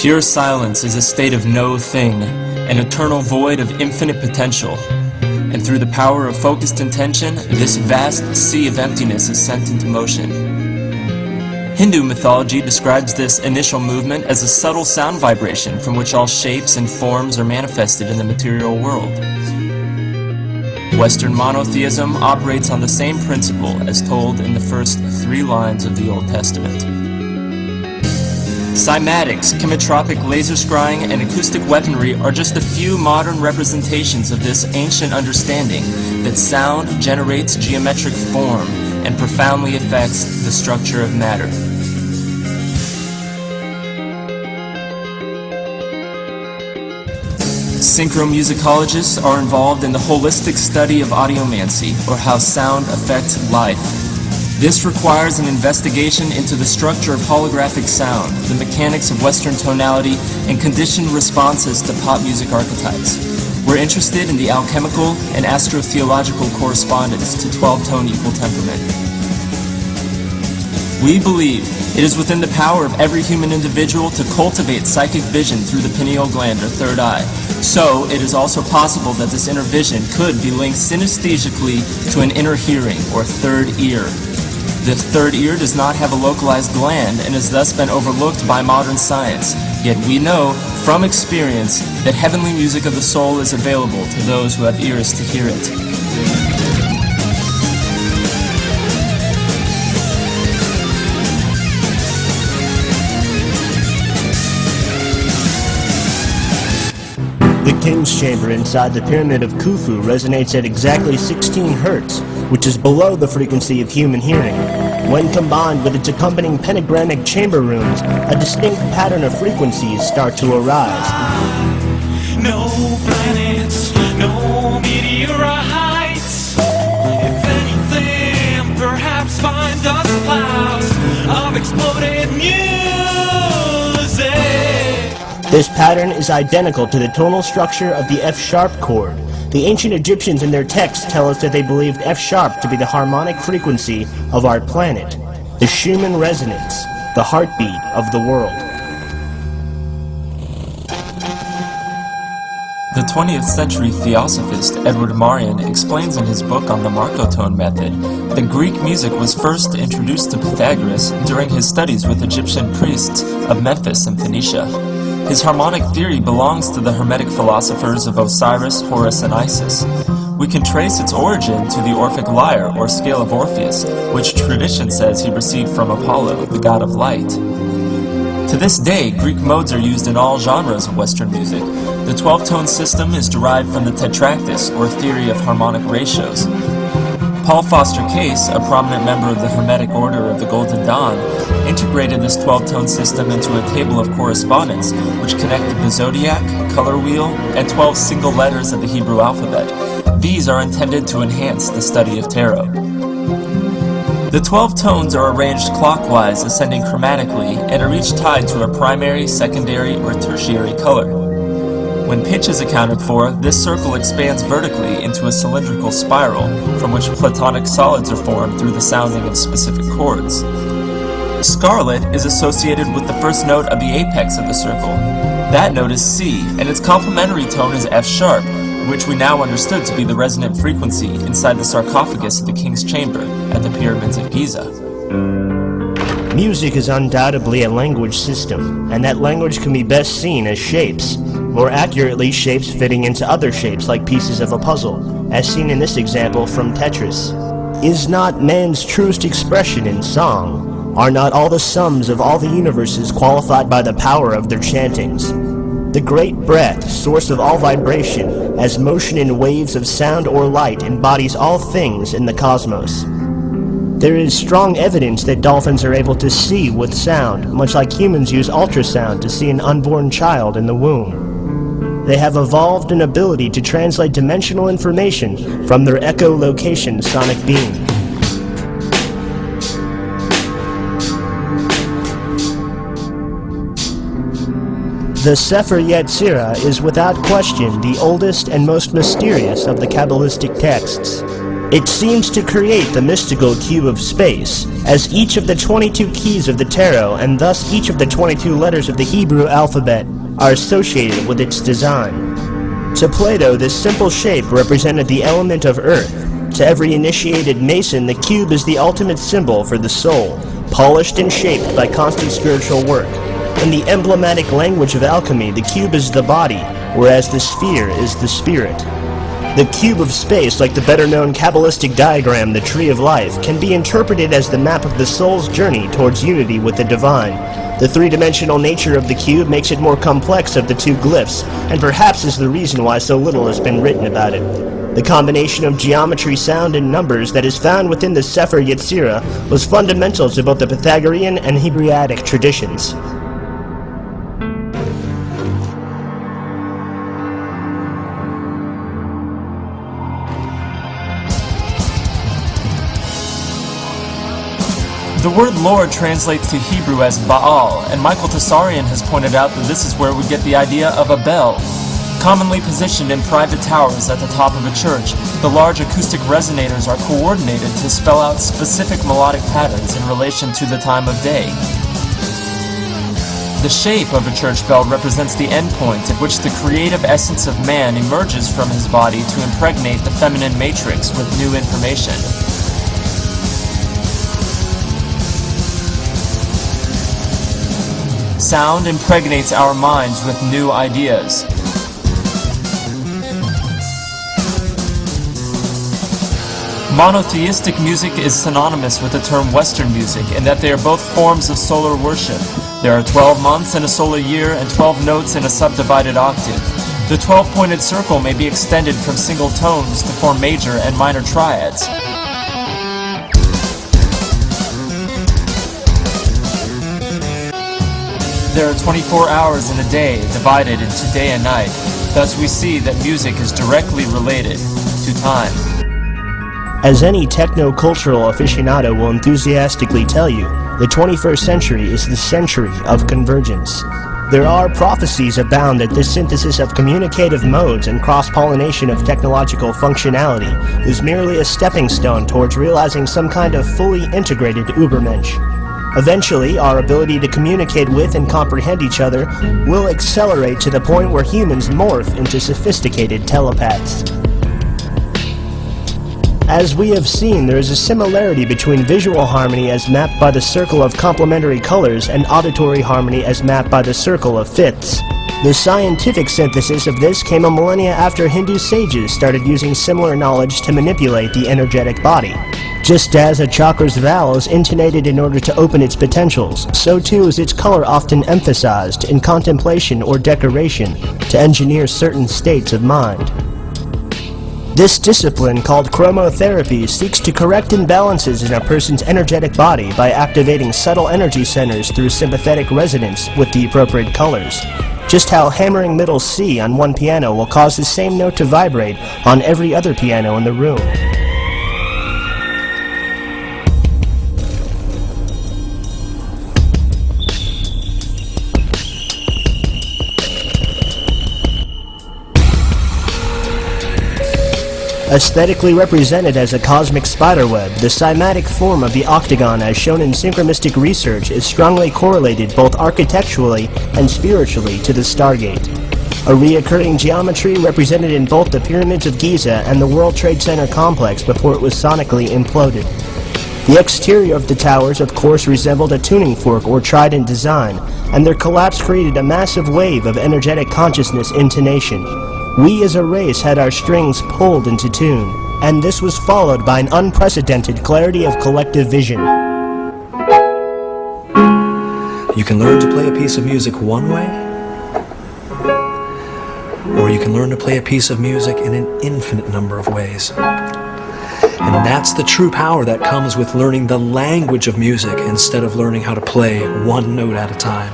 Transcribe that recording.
Pure silence is a state of no thing, an eternal void of infinite potential. And through the power of focused intention, this vast sea of emptiness is sent into motion. Hindu mythology describes this initial movement as a subtle sound vibration from which all shapes and forms are manifested in the material world. Western monotheism operates on the same principle as told in the first 3 lines of the Old Testament. Cymatics, chemotropic laser scrying, and acoustic weaponry are just a few modern representations of this ancient understanding that sound generates geometric form and profoundly affects the structure of matter. Synchromusicologists are involved in the holistic study of audiomancy, or how sound affects life. This requires an investigation into the structure of holographic sound, the mechanics of Western tonality, and conditioned responses to pop music archetypes. We're interested in the alchemical and astrotheological correspondence to 12-tone equal temperament. We believe it is within the power of every human individual to cultivate psychic vision through the pineal gland or third eye. So, it is also possible that this inner vision could be linked synesthesically to an inner hearing or third ear. The third ear does not have a localized gland and has thus been overlooked by modern science. Yet we know, from experience, that heavenly music of the soul is available to those who have ears to hear it. The king's chamber inside the pyramid of Khufu resonates at exactly 16 Hz, which is below the frequency of human hearing. When combined with its accompanying pentagrammic chamber rooms, a distinct pattern of frequencies start to arise. No planets, no meteorites. If anything, perhaps find dust clouds of exploded music. This pattern is identical to the tonal structure of the F-sharp chord. The ancient Egyptians in their texts tell us that they believed F-sharp to be the harmonic frequency of our planet, the Schumann resonance, the heartbeat of the world. The 20th century theosophist Edward Marian explains in his book on the Marcotone method that Greek music was first introduced to Pythagoras during his studies with Egyptian priests of Memphis and Phoenicia. His harmonic theory belongs to the Hermetic philosophers of Osiris, Horus, and Isis. We can trace its origin to the Orphic lyre, or scale of Orpheus, which tradition says he received from Apollo, the god of light. To this day, Greek modes are used in all genres of Western music. The 12-tone system is derived from the tetractys, or theory of harmonic ratios. Paul Foster Case, a prominent member of the Hermetic Order of the Golden Dawn, integrated this 12-tone system into a table of correspondence which connected the zodiac, color wheel, and 12 single letters of the Hebrew alphabet. These are intended to enhance the study of tarot. The 12 tones are arranged clockwise, ascending chromatically, and are each tied to a primary, secondary, or tertiary color. When pitch is accounted for, this circle expands vertically into a cylindrical spiral from which platonic solids are formed through the sounding of specific chords. Scarlet is associated with the first note of the apex of the circle. That note is C, and its complementary tone is F sharp, which we now understood to be the resonant frequency inside the sarcophagus of the king's chamber at the pyramids of Giza. Music is undoubtedly a language system, and that language can be best seen as shapes. More accurately, shapes fitting into other shapes like pieces of a puzzle, as seen in this example from Tetris. Is not man's truest expression in song? Are not all the sums of all the universes qualified by the power of their chantings? The great breath, source of all vibration, as motion in waves of sound or light, embodies all things in the cosmos. There is strong evidence that dolphins are able to see with sound, much like humans use ultrasound to see an unborn child in the womb. They have evolved an ability to translate dimensional information from their echolocation sonic beam. The Sefer Yetzirah is without question the oldest and most mysterious of the Kabbalistic texts. It seems to create the mystical cube of space, as each of the 22 keys of the tarot, and thus each of the 22 letters of the Hebrew alphabet, are associated with its design. To Plato, this simple shape represented the element of earth. To every initiated Mason, the cube is the ultimate symbol for the soul, polished and shaped by constant spiritual work. In the emblematic language of alchemy, the cube is the body, whereas the sphere is the spirit. The cube of space, like the better-known Kabbalistic diagram, the Tree of Life, can be interpreted as the map of the soul's journey towards unity with the divine. The three-dimensional nature of the cube makes it more complex of the two glyphs, and perhaps is the reason why so little has been written about it. The combination of geometry, sound, and numbers that is found within the Sefer Yetzirah was fundamental to both the Pythagorean and Hebraic traditions. The word Lord translates to Hebrew as Baal, and Michael Tessarian has pointed out that this is where we get the idea of a bell. Commonly positioned in private towers at the top of a church, the large acoustic resonators are coordinated to spell out specific melodic patterns in relation to the time of day. The shape of a church bell represents the endpoint at which the creative essence of man emerges from his body to impregnate the feminine matrix with new information. Sound impregnates our minds with new ideas. Monotheistic music is synonymous with the term Western music in that they are both forms of solar worship. There are 12 months in a solar year and 12 notes in a subdivided octave. The 12-pointed circle may be extended from single tones to form major and minor triads. There are 24 hours in a day divided into day and night. Thus we see that music is directly related to time. As any techno-cultural aficionado will enthusiastically tell you, the 21st century is the century of convergence. There are prophecies abound that this synthesis of communicative modes and cross-pollination of technological functionality is merely a stepping stone towards realizing some kind of fully integrated Übermensch. Eventually, our ability to communicate with and comprehend each other will accelerate to the point where humans morph into sophisticated telepaths. As we have seen, there is a similarity between visual harmony as mapped by the circle of complementary colors and auditory harmony as mapped by the circle of fifths. The scientific synthesis of this came a millennia after Hindu sages started using similar knowledge to manipulate the energetic body. Just as a chakra's vow is intonated in order to open its potentials, so too is its color often emphasized in contemplation or decoration to engineer certain states of mind. This discipline, called chromotherapy, seeks to correct imbalances in a person's energetic body by activating subtle energy centers through sympathetic resonance with the appropriate colors. Just how hammering middle C on one piano will cause the same note to vibrate on every other piano in the room. Aesthetically represented as a cosmic spiderweb, the cymatic form of the octagon as shown in synchromistic research is strongly correlated both architecturally and spiritually to the Stargate. A reoccurring geometry represented in both the pyramids of Giza and the World Trade Center complex before it was sonically imploded. The exterior of the towers of course resembled a tuning fork or trident design, and their collapse created a massive wave of energetic consciousness intonation. We as a race had our strings pulled into tune, and this was followed by an unprecedented clarity of collective vision. You can learn to play a piece of music one way, or you can learn to play a piece of music in an infinite number of ways. And that's the true power that comes with learning the language of music instead of learning how to play one note at a time.